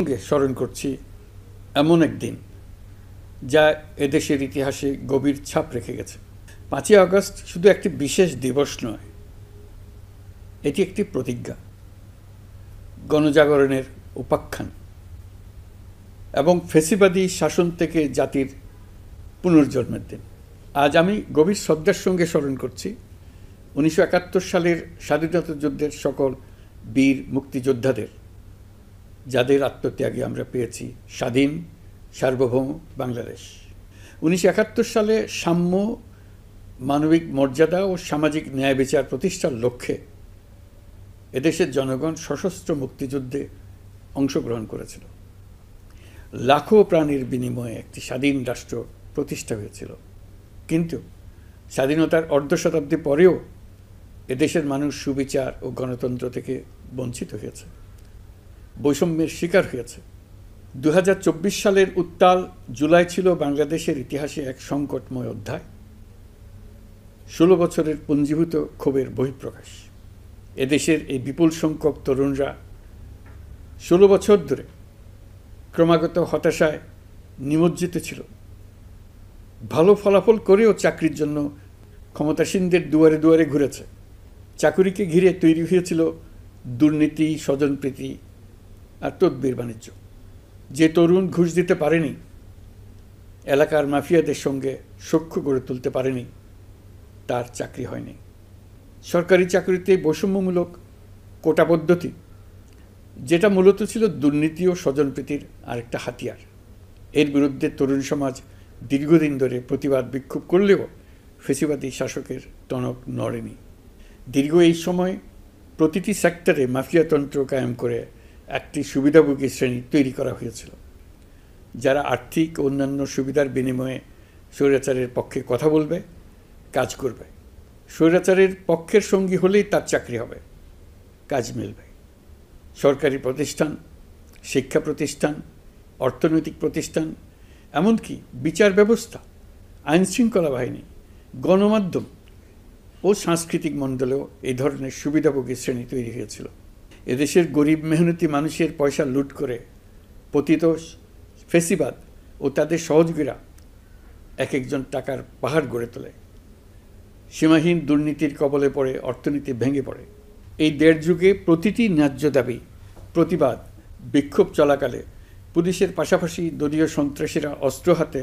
সঙ্গে স্মরণ করছি এমন একদিন যা এদেশের ইতিহাসে গভীর ছাপ রেখে গেছে। 5ই আগস্ট শুধু একটি বিশেষ দিবস নয়, এটি একটি প্রতিজ্ঞা, গণজাগরণের উপাখ্যান এবং ফ্যাসিবাদী শাসন থেকে জাতির পুনর্জন্মের দিন। আজ আমি গভীর শ্রদ্ধার সঙ্গে স্মরণ করছি 1971 সালের স্বাধীনতা যুদ্ধের সকল বীর মুক্তিযোদ্ধাদের, যাদের আত্মত্যাগে আমরা পেয়েছি স্বাধীন সার্বভৌম বাংলাদেশ। 1971 সালে সাম্য, মানবিক মর্যাদা ও সামাজিক ন্যায় বিচার প্রতিষ্ঠার লক্ষ্যে এদেশের জনগণ সশস্ত্র মুক্তিযুদ্ধে অংশগ্রহণ করেছিল। লাখো প্রাণীর বিনিময়ে একটি স্বাধীন রাষ্ট্র প্রতিষ্ঠা হয়েছিল। কিন্তু স্বাধীনতার অর্ধশতাব্দী পরেও এদেশের মানুষ সুবিচার ও গণতন্ত্র থেকে বঞ্চিত হয়েছে, বৈষম্যের শিকার হয়েছে। 2024 সালের উত্তাল জুলাই ছিল বাংলাদেশের ইতিহাসে এক সংকটময় অধ্যায়, 16 বছরের পুঞ্জীভূত ক্ষোভের বহিঃপ্রকাশ। এদেশের এই বিপুল সংখ্যক তরুণরা 16 বছর ধরে ক্রমাগত হতাশায় নিমজ্জিত ছিল। ভালো ফলাফল করেও চাকরির জন্য ক্ষমতাসীনদের দুয়ারে দুয়ারে ঘুরেছে। চাকুরিকে ঘিরে তৈরি হয়েছিল দুর্নীতি, স্বজনপ্রীতি আর তদবির বাণিজ্য। যে তরুণ ঘুষ দিতে পারেনি, এলাকার মাফিয়াদের সঙ্গে সখ্য গড়ে তুলতে পারেনি, তার চাকরি হয়নি। সরকারি চাকরিতে বৈষম্যমূলক কোটা পদ্ধতি, যেটা মূলত ছিল দুর্নীতি ও স্বজনপ্রীতির আরেকটা হাতিয়ার, এর বিরুদ্ধে তরুণ সমাজ দীর্ঘদিন ধরে প্রতিবাদ বিক্ষোভ করলেও ফ্যাসিবাদী শাসকের টনক নড়েনি। দীর্ঘ এই সময় প্রতিটি সেক্টরে মাফিয়াতন্ত্র কায়েম করে একটি সুবিধাভোগী শ্রেণী তৈরি করা হয়েছিল, যারা আর্থিক ও অন্যান্য সুবিধার বিনিময়ে স্বৈরাচারের পক্ষে কথা বলবে, কাজ করবে। স্বৈরাচারের পক্ষের সঙ্গী হলেই তার চাকরি হবে, কাজ মিলবে। সরকারি প্রতিষ্ঠান, শিক্ষা প্রতিষ্ঠান, অর্থনৈতিক প্রতিষ্ঠান, এমনকি বিচার ব্যবস্থা, আইনশৃঙ্খলা বাহিনী, গণমাধ্যম ও সাংস্কৃতিক মণ্ডলেও এই ধরনের সুবিধাভোগী শ্রেণী তৈরি হয়েছিল। এদেশের গরিব মেহনতি মানুষের পয়সা লুট করে পতিত ফ্যাসিবাদ ও তাদের সহযোগীরা এক একজন টাকার পাহাড় গড়ে তোলে। সীমাহীন দুর্নীতির কবলে পড়ে অর্থনীতি ভেঙে পড়ে। এই দেড় যুগে প্রতিটি ন্যায্য দাবি, প্রতিবাদ, বিক্ষোভ চলাকালে পুলিশের পাশাপাশি দলীয় সন্ত্রাসীরা অস্ত্র হাতে